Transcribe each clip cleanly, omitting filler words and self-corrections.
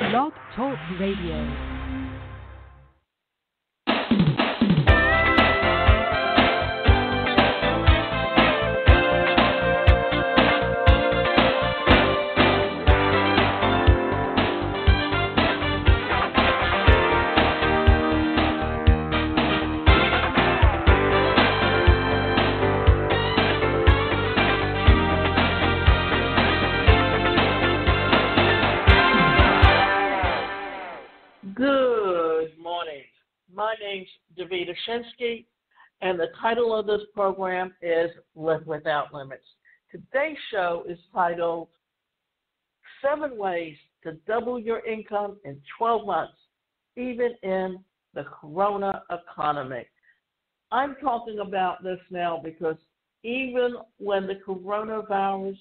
Blog Talk Radio. Good morning. My name's Davida Shinsky, and the title of this program is Live Without Limits. Today's show is titled 7 Ways to Double Your Income in 12 Months, even in the Corona economy. I'm talking about this now because even when the coronavirus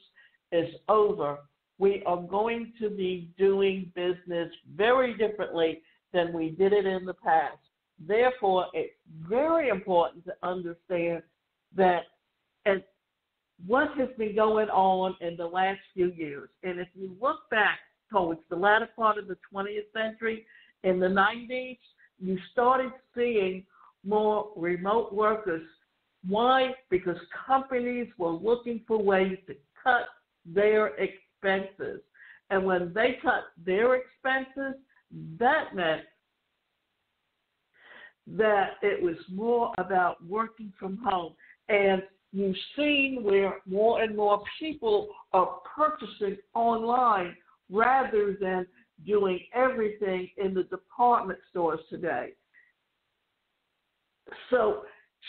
is over, we are going to be doing business very differently than we did it in the past. Therefore, it's very important to understand that and what has been going on in the last few years. And if you look back towards the latter part of the 20th century, in the 90s, you started seeing more remote workers. Why? Because companies were looking for ways to cut their expenses. And when they cut their expenses, that meant that it was more about working from home. And you've seen where more and more people are purchasing online rather than doing everything in the department stores today. So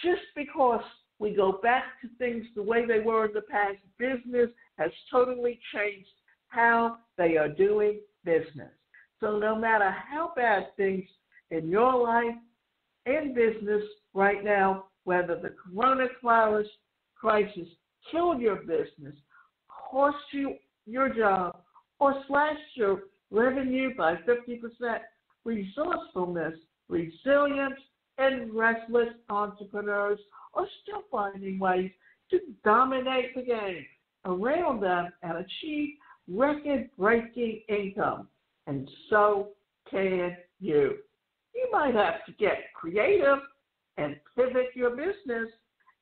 just because we go back to things the way they were in the past, business has totally changed how they are doing business. So no matter how bad things in your life and business right now, whether the coronavirus crisis killed your business, cost you your job, or slashed your revenue by 50%, resourcefulness, resilience, and restless entrepreneurs are still finding ways to dominate the game around them and achieve record-breaking income. And so can you. You might have to get creative and pivot your business,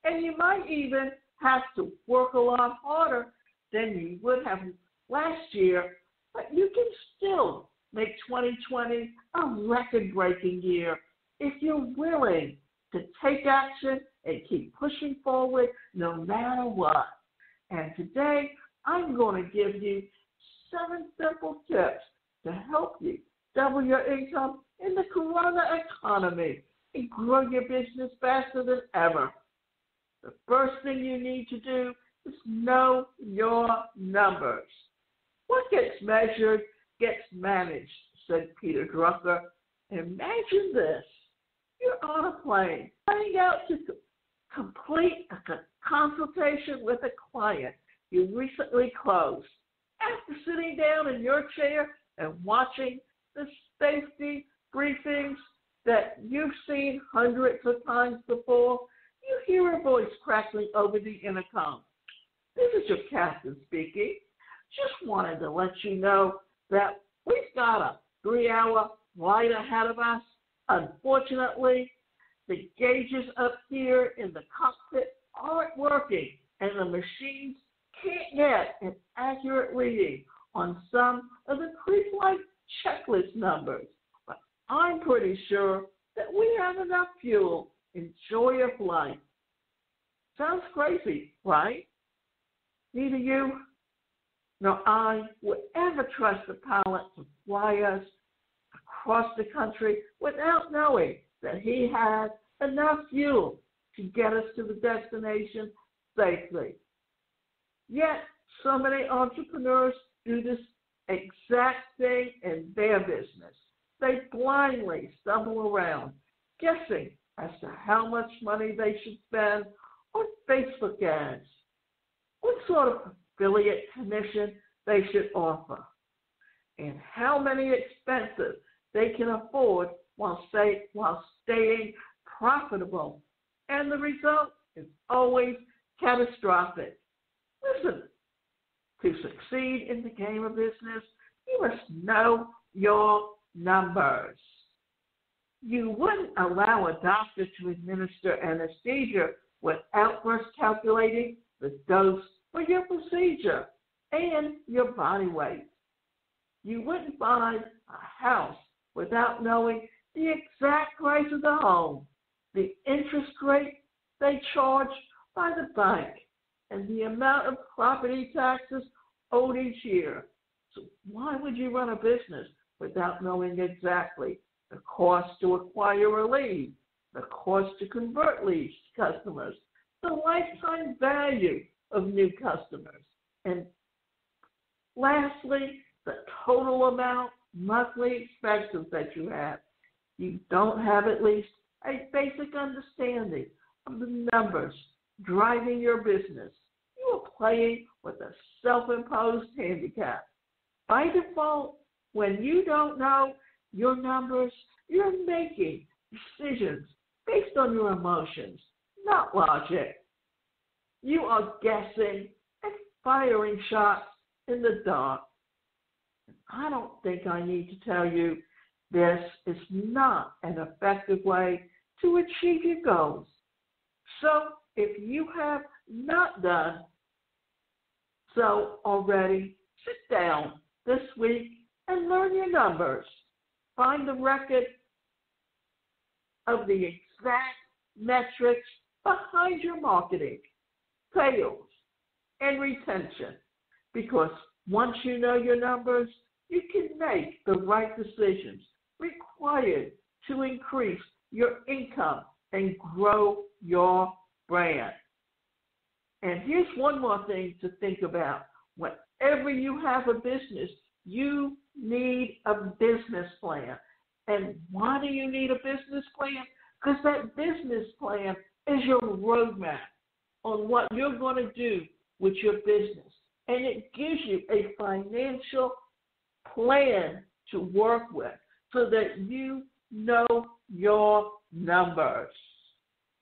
and you might even have to work a lot harder than you would have last year, but you can still make 2020 a record-breaking year if you're willing to take action and keep pushing forward no matter what. And today, I'm going to give you 7 simple tips to help you double your income in the corona economy and grow your business faster than ever. The first thing you need to do is know your numbers. What gets measured gets managed, said Peter Drucker. Imagine this. You're on a plane, flying out to complete a consultation with a client you recently closed. After sitting down in your chair and watching the safety briefings that you've seen hundreds of times before, you hear a voice crackling over the intercom. This is your captain speaking. Just wanted to let you know that we've got a 3-hour flight ahead of us. Unfortunately, the gauges up here in the cockpit aren't working, and the machines can't get an accurate reading on some of the pre-flight checklist numbers. But I'm pretty sure that we have enough fuel. Enjoy your flight. Sounds crazy, right? Neither you nor I would ever trust a pilot to fly us across the country without knowing that he had enough fuel to get us to the destination safely. Yet, so many entrepreneurs do this exact thing in their business. They blindly stumble around, guessing as to how much money they should spend on Facebook ads, what sort of affiliate commission they should offer, and how many expenses they can afford while staying profitable. And the result is always catastrophic. Listen, to succeed in the game of business, you must know your numbers. You wouldn't allow a doctor to administer anesthesia without first calculating the dose for your procedure and your body weight. You wouldn't buy a house without knowing the exact price of the home, the interest rate they charge by the bank, and the amount of property taxes owed each year. So why would you run a business without knowing exactly the cost to acquire a lead, the cost to convert leads to customers, the lifetime value of new customers, and lastly, the total amount monthly expenses that you have? You don't have at least a basic understanding of the numbers driving your business. You are playing with a self-imposed handicap. By default, when you don't know your numbers, you're making decisions based on your emotions, not logic. You are guessing and firing shots in the dark. I don't think I need to tell you this is not an effective way to achieve your goals. So if you have not done so already, sit down this week and learn your numbers. Find the record of the exact metrics behind your marketing, sales, and retention. Because once you know your numbers, you can make the right decisions required to increase your income and grow your brand. And here's one more thing to think about. Whenever you have a business, you need a business plan. And why do you need a business plan? Because that business plan is your roadmap on what you're going to do with your business. And it gives you a financial plan to work with so that you know your numbers.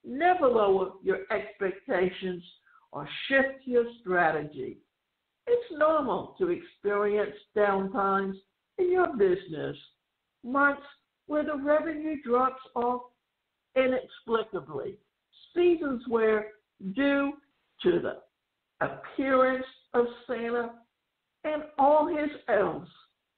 Never lower your expectations or shift your strategy. It's normal to experience downtimes in your business, months where the revenue drops off inexplicably, seasons where, due to the appearance of Santa and all his elves,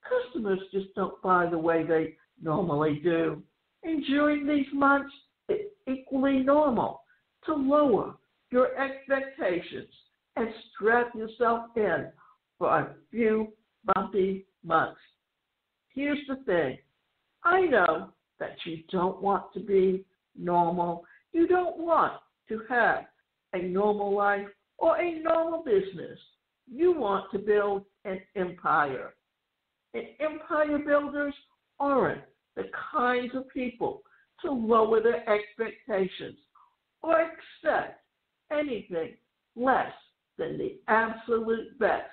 customers just don't buy the way they normally do. And during these months, it's equally normal to lower your expectations and strap yourself in for a few bumpy months. Here's the thing. I know that you don't want to be normal. You don't want to have a normal life or a normal business. You want to build an empire. And empire builders aren't the kinds of people to lower their expectations or accept anything less than the absolute best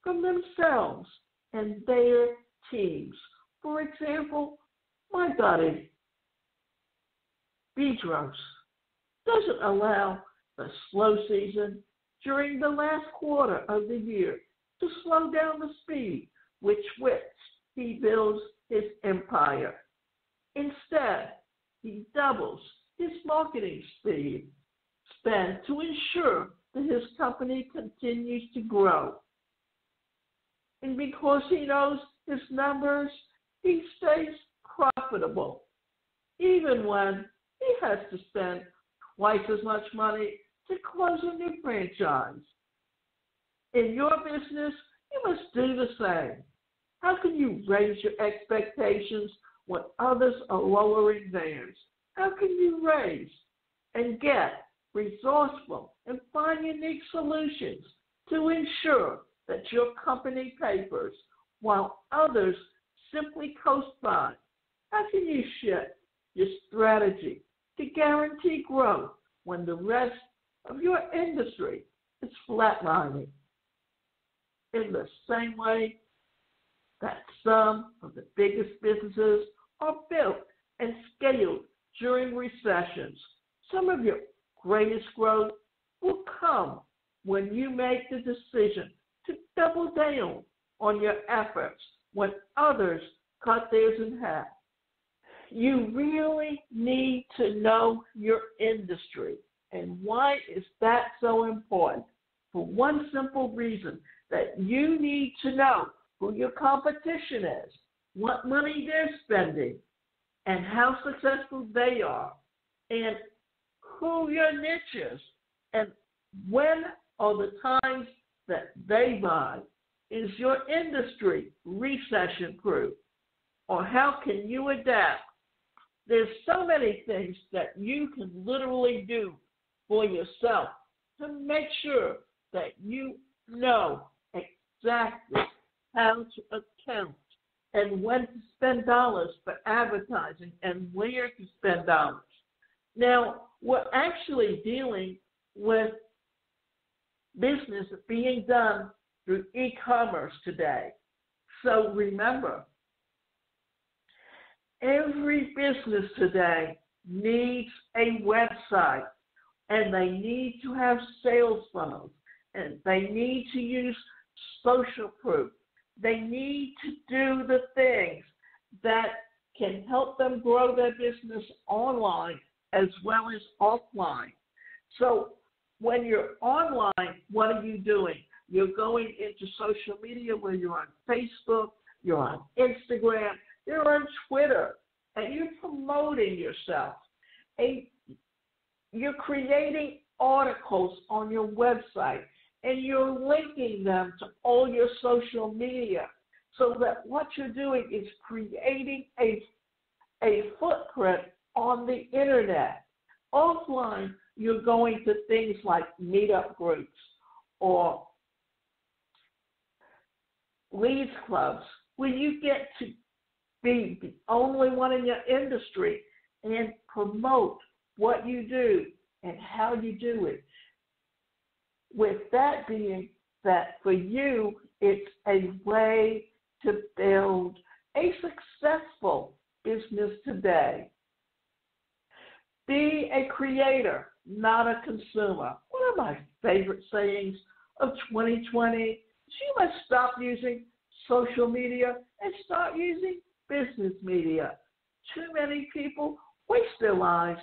from themselves and their teams. For example, my buddy, Bedros, doesn't allow the slow season during the last quarter of the year to slow down the speed with which he builds his empire. Instead, he doubles his marketing spend to ensure that his company continues to grow. And because he knows his numbers, he stays profitable, even when he has to spend twice as much money to close a new franchise. In your business, you must do the same. How can you raise your expectations when others are lowering theirs? How can you raise and get resourceful and find unique solutions to ensure that your company papers while others simply coast by? How can you shift your strategy to guarantee growth when the rest of your industry is flatlining? In the same way that some of the biggest businesses are built and scaled during recessions, some of your greatest growth will come when you make the decision to double down on your efforts when others cut theirs in half. You really need to know your industry. And why is that so important? For one simple reason, that you need to know who your competition is, what money they're spending, and how successful they are, and who your niche is, and when are the times that they buy. Is your industry recession-proof, or how can you adapt? There's so many things that you can literally do for yourself to make sure that you know exactly how to account and when to spend dollars for advertising and where to spend dollars. Now, we're actually dealing with business being done through e-commerce today. So remember, every business today needs a website, and they need to have sales funnels, and they need to use social proof. They need to do the things that can help them grow their business online as well as offline. So when you're online, what are you doing? You're going into social media where you're on Facebook, you're on Instagram, you're on Twitter, and you're promoting yourself. And you're creating articles on your website, and you're linking them to all your social media, so that what you're doing is creating a footprint on the internet. Offline, you're going to things like meetup groups or leads clubs, where you get to be the only one in your industry and promote what you do and how you do it. With that being that for you, it's a way to build a successful business today. Be a creator, not a consumer. One of my favorite sayings of 2020 is you must stop using social media and start using business media. Too many people waste their lives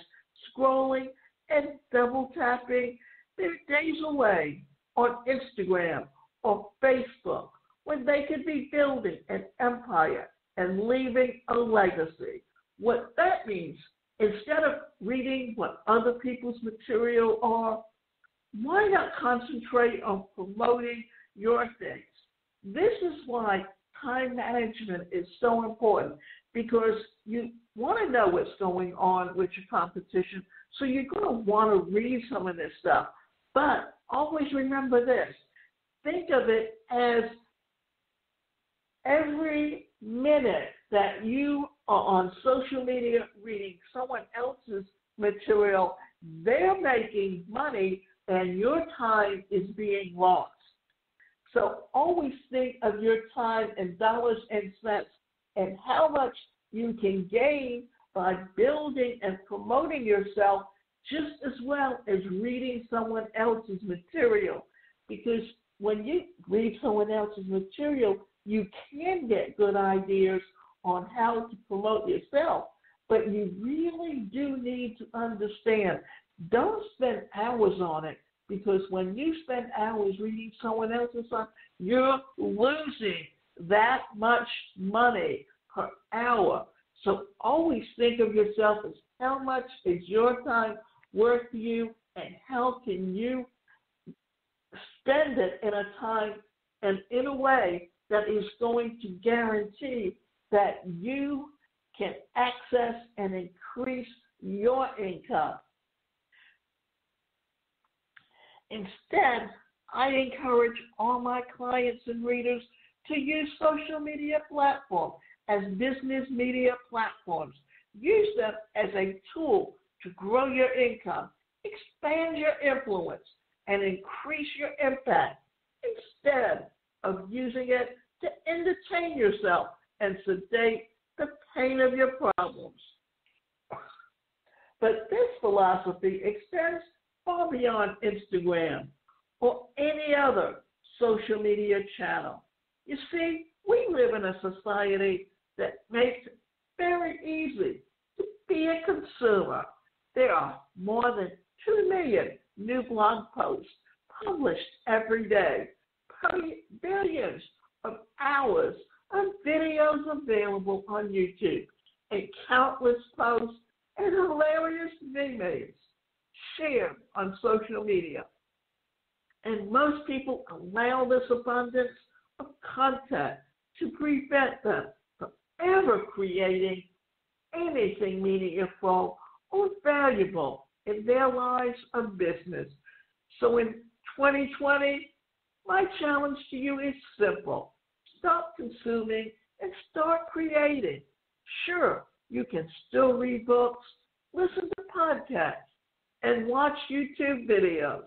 scrolling and double tapping their days away on Instagram or Facebook when they could be building an empire and leaving a legacy. What that means, instead of reading what other people's material are, why not concentrate on promoting your things? This is why time management is so important, because you want to know what's going on with your competition, so you're going to want to read some of this stuff. But always remember this. Think of it as every minute that you are on social media reading someone else's material, they're making money and your time is being lost. So always think of your time in dollars and cents and how much you can gain by building and promoting yourself just as well as reading someone else's material. Because when you read someone else's material, you can get good ideas on how to promote yourself, but you really do need to understand. Don't spend hours on it, because when you spend hours reading someone else's stuff, you're losing that much money per hour. So always think of yourself as how much is your time worth to you, and how can you spend it in a time and in a way that is going to guarantee that you can access and increase your income. Instead, I encourage all my clients and readers to use social media platforms as business media platforms. Use them as a tool to grow your income, expand your influence, and increase your impact, instead of using it to entertain yourself and sedate the pain of your problems. But this philosophy extends far beyond Instagram or any other social media channel. You see, we live in a society that makes it very easy to be a consumer. There are more than 2 million new blog posts published every day, billions of hours of videos available on YouTube, and countless posts and hilarious memes shared on social media. And most people allow this abundance of content to prevent them from ever creating anything meaningful or valuable in their lives or business. So in 2020, my challenge to you is simple. Stop consuming and start creating. Sure, you can still read books, listen to podcasts, and watch YouTube videos,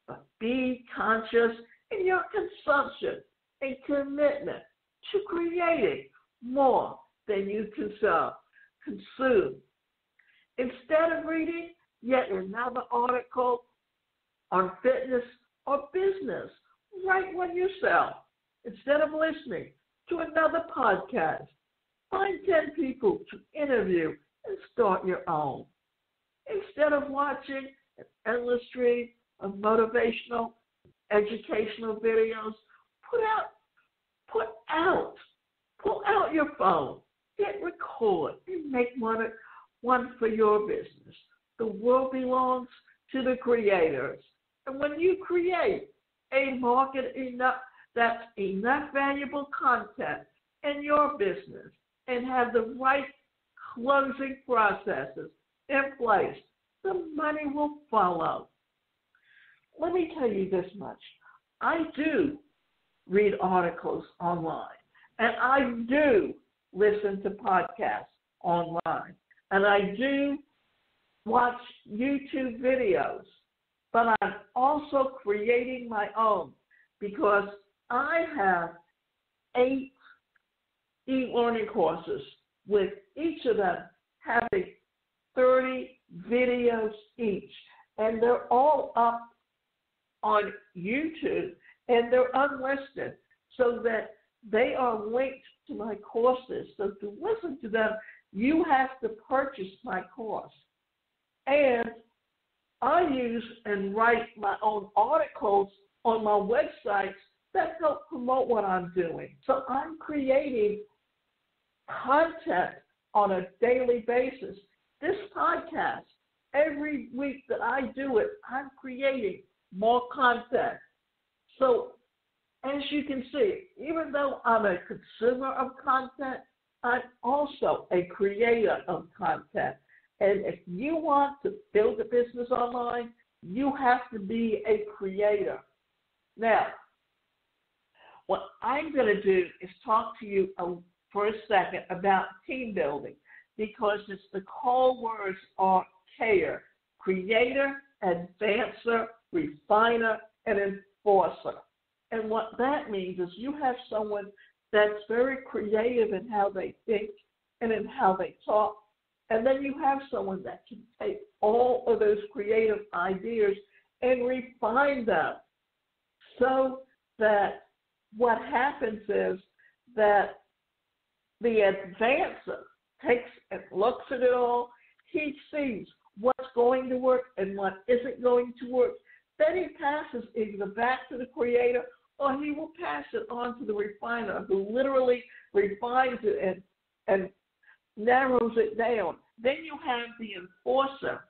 but be conscious in your consumption and commitment to creating more than you consume. Instead of reading yet another article on fitness or business, write one yourself. Instead of listening to another podcast, find 10 people to interview and start your own. Instead of watching an endless stream of motivational, educational videos, pull out your phone, hit record, and make one for your business. The world belongs to the creators. And when you create a market that's enough valuable content in your business and have the right closing processes in place, the money will follow. Let me tell you this much. I do read articles online, and I do listen to podcasts online, and I do watch YouTube videos, but I'm also creating my own because I have 8 e-learning courses with each of them having 30 videos each, and they're all up on YouTube, and they're unlisted so that they are linked to my courses. So to listen to them, you have to purchase my course. And I use and write my own articles on my websites that help promote what I'm doing. So I'm creating content on a daily basis. This podcast, every week that I do it, I'm creating more content. So as you can see, even though I'm a consumer of content, I'm also a creator of content. And if you want to build a business online, you have to be a creator. Now, what I'm going to do is talk to you for a second about team building, because it's the core words are CARE: creator, advancer, refiner, and enforcer. And what that means is you have someone that's very creative in how they think and in how they talk, and then you have someone that can take all of those creative ideas and refine them, so that what happens is that the advancer takes and looks at it all. He sees what's going to work and what isn't going to work. Then he passes either back to the creator, or he will pass it on to the refiner, who literally refines it and narrows it down. Then you have the enforcer,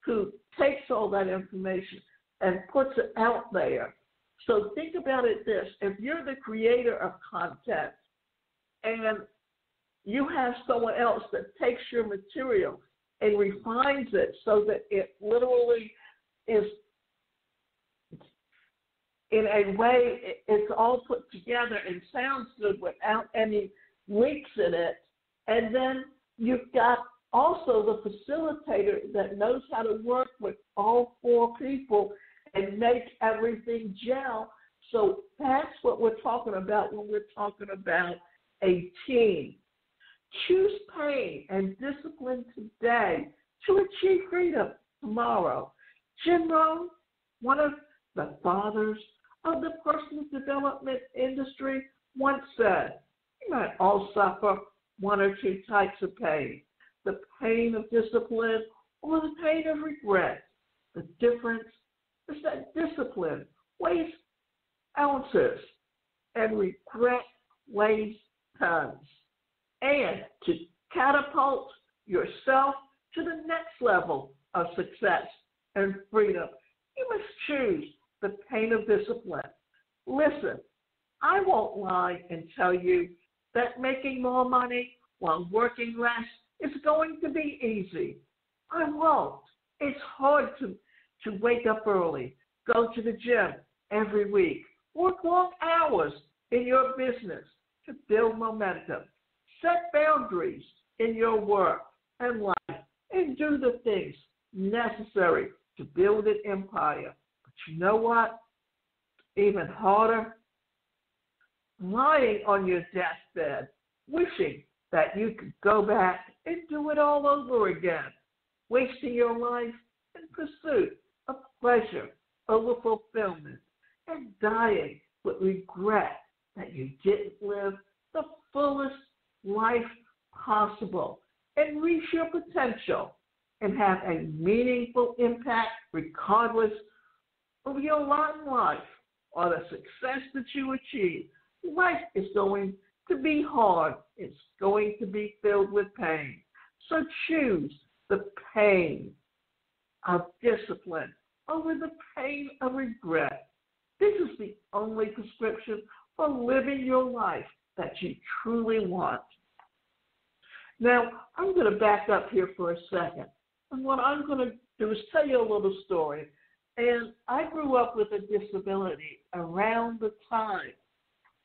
who takes all that information and puts it out there. So think about it this: if you're the creator of content and you have someone else that takes your material and refines it so that it literally is, in a way, it's all put together and sounds good without any leaks in it. And then you've got also the facilitator that knows how to work with all 4 people and make everything gel. So that's what we're talking about when we're talking about a team. Choose pain and discipline today to achieve freedom tomorrow. Jim Rohn, one of the fathers of the personal development industry, once said, "We might all suffer one or two types of pain, the pain of discipline or the pain of regret. The difference is that discipline weighs ounces and regret weighs tons. And to catapult yourself to the next level of success and freedom, you must choose the pain of discipline. Listen, I won't lie and tell you that making more money while working less is going to be easy. I won't. It's hard to wake up early, go to the gym every week, work long hours in your business to build momentum, set boundaries in your work and life, and do the things necessary to build an empire. But you know what? Even harder, lying on your deathbed, wishing that you could go back and do it all over again, wasting your life in pursuit of pleasure over fulfillment, and dying with regret that you didn't live the fullest life possible and reach your potential and have a meaningful impact regardless of your lot in life or the success that you achieve. Life is going to be hard. It's going to be filled with pain. So choose the pain of discipline over the pain of regret. This is the only prescription for living your life that you truly want. Now, I'm going to back up here for a second. And what I'm going to do is tell you a little story. And I grew up with a disability around the time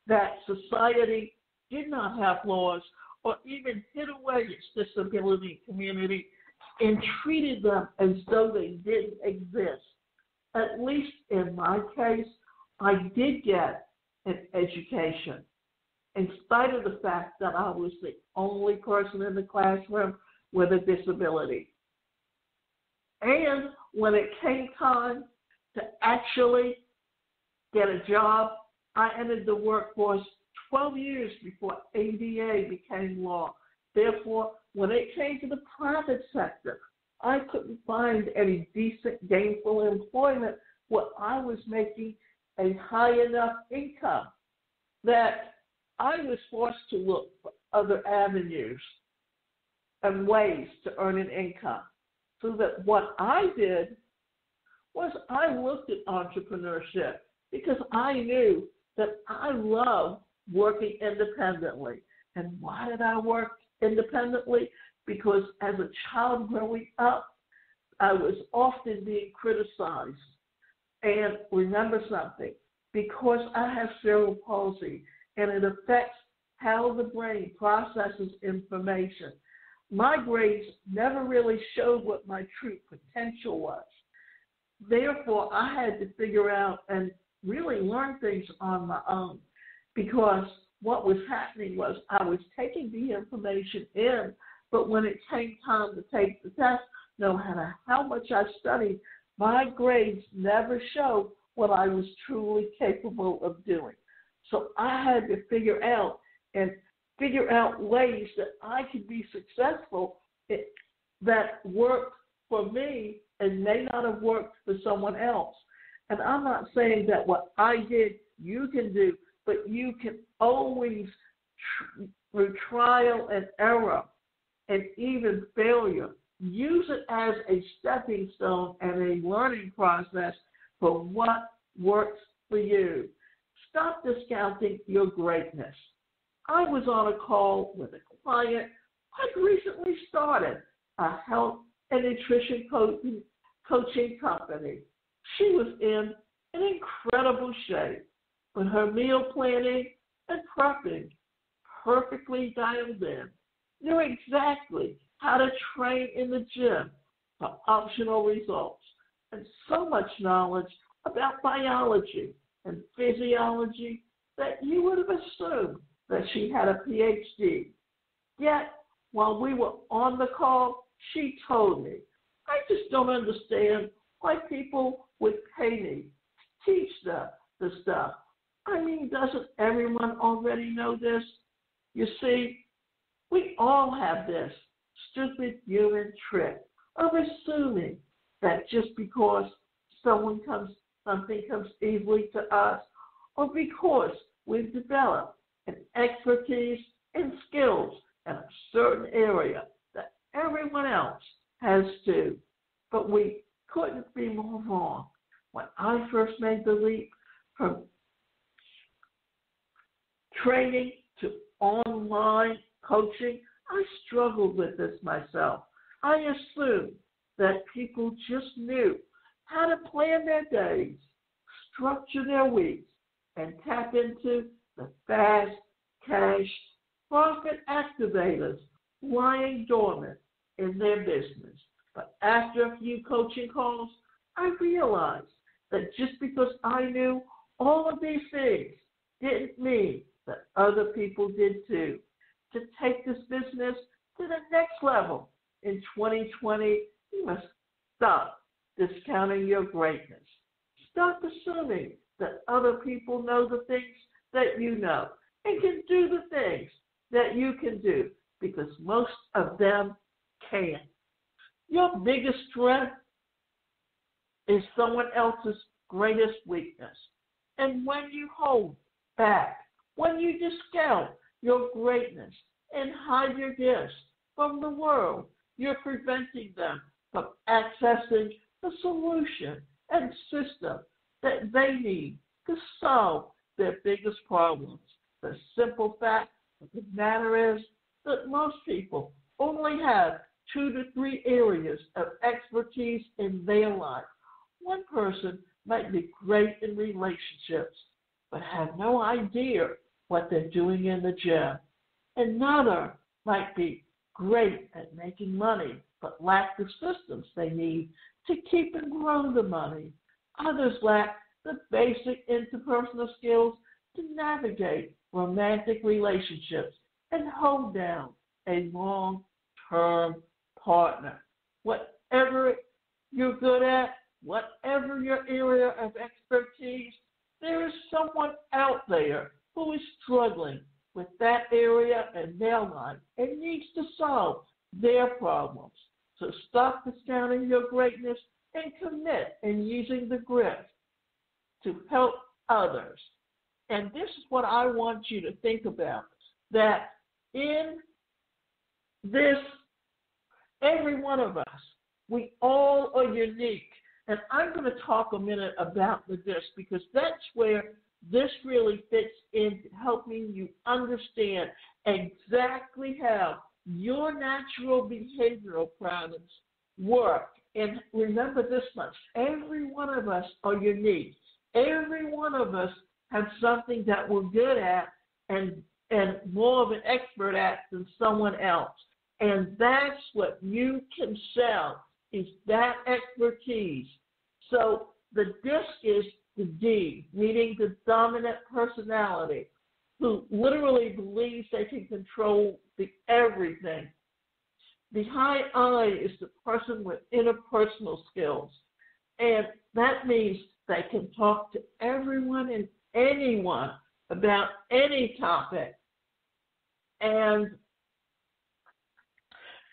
that society did not have laws or even hid away its disability community and treated them as though they didn't exist. At least in my case, I did get an education, in spite of the fact that I was the only person in the classroom with a disability. And when it came time to actually get a job, I entered the workforce 12 years before ADA became law. Therefore, when it came to the private sector, I couldn't find any decent, gainful employment where I was making a high enough income that I was forced to look for other avenues and ways to earn an income. So that what I did was I looked at entrepreneurship because I knew that I love working independently. And why did I work independently? Because as a child growing up, I was often being criticized. And remember something, because I have cerebral palsy and it affects how the brain processes information, my grades never really showed what my true potential was. Therefore, I had to figure out and really learn things on my own, because what was happening was I was taking the information in, but when it came time to take the test, no matter how much I studied, my grades never showed what I was truly capable of doing. So I had to figure out ways that I could be successful that worked for me and may not have worked for someone else. And I'm not saying that what I did you can do, but you can always, through trial and error and even failure, use it as a stepping stone and a learning process for what works for you. Stop discounting your greatness. I was on a call with a client I'd recently started a health and nutrition coaching company. She was in an incredible shape, with her meal planning and prepping perfectly dialed in, knew exactly how to train in the gym for optional results, and so much knowledge about biology and physiology that you would have assumed that she had a PhD. Yet, while we were on the call, she told me, I just don't understand why people would pay me to teach them the stuff. I mean, doesn't everyone already know this? You see, We all have this stupid human trick of assuming that just because something comes easily to us, or because we've developed an expertise and skills in a certain area that everyone else has too. But we couldn't be more wrong. When I first made the leap from training to online coaching, I struggled with this myself. I assumed that people just knew how to plan their days, structure their weeks, and tap into the fast cash profit activators lying dormant in their business. But after a few coaching calls, I realized that just because I knew all of these things didn't mean that other people did too. To take this business to the next level in 2020, you must stop discounting your greatness. Stop assuming that other people know the things that you know and can do the things that you can do, because most of them can't. Your biggest strength is someone else's greatest weakness. And when you hold back, when you discount your greatness and hide your gifts from the world, you're preventing them from accessing the solution and system that they need to solve their biggest problems. The simple fact of the matter is that most people only have 2 to 3 areas of expertise in their life. One person might be great in relationships, but have no idea what they're doing in the gym. Another might be great at making money, but lack the systems they need to keep and grow the money. Others lack the basic interpersonal skills to navigate romantic relationships and hold down a long-term partner. Whatever you're good at, whatever your area of expertise, there is someone out there who is struggling with that area in their life and needs to solve their problems. So stop discounting your greatness and commit in using the grit to help others. And this is what I want you to think about, that in this, every one of us, we all are unique. And I'm going to talk a minute about this, because that's where this really fits into helping you understand exactly how your natural behavioral patterns work. And remember this much, every one of us are unique. Every one of us have something that we're good at and more of an expert at than someone else. And that's what you can sell, is that expertise. So the disc is the D, meaning the dominant personality, who literally believes they can control the everything. The high I is the person with interpersonal skills, and that means they can talk to everyone and anyone about any topic and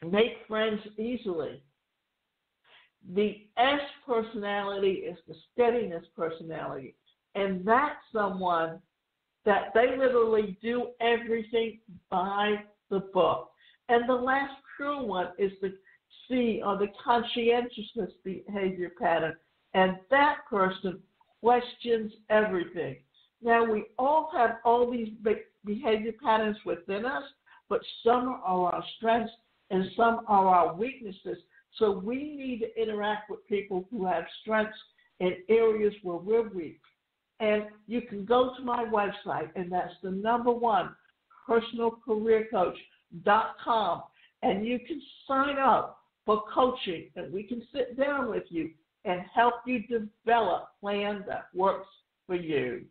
make friends easily. The S personality is the steadiness personality, and that's someone that they literally do everything by the book. And the last true one is the C, or the conscientiousness behavior pattern, and that person questions everything. Now, we all have all these behavior patterns within us, but some are our strengths and some are our weaknesses. So we need to interact with people who have strengths in areas where we're weak. And you can go to my website, and that's the #1, personalcareercoach.com, and you can sign up for coaching, and we can sit down with you and help you develop a plan that works for you.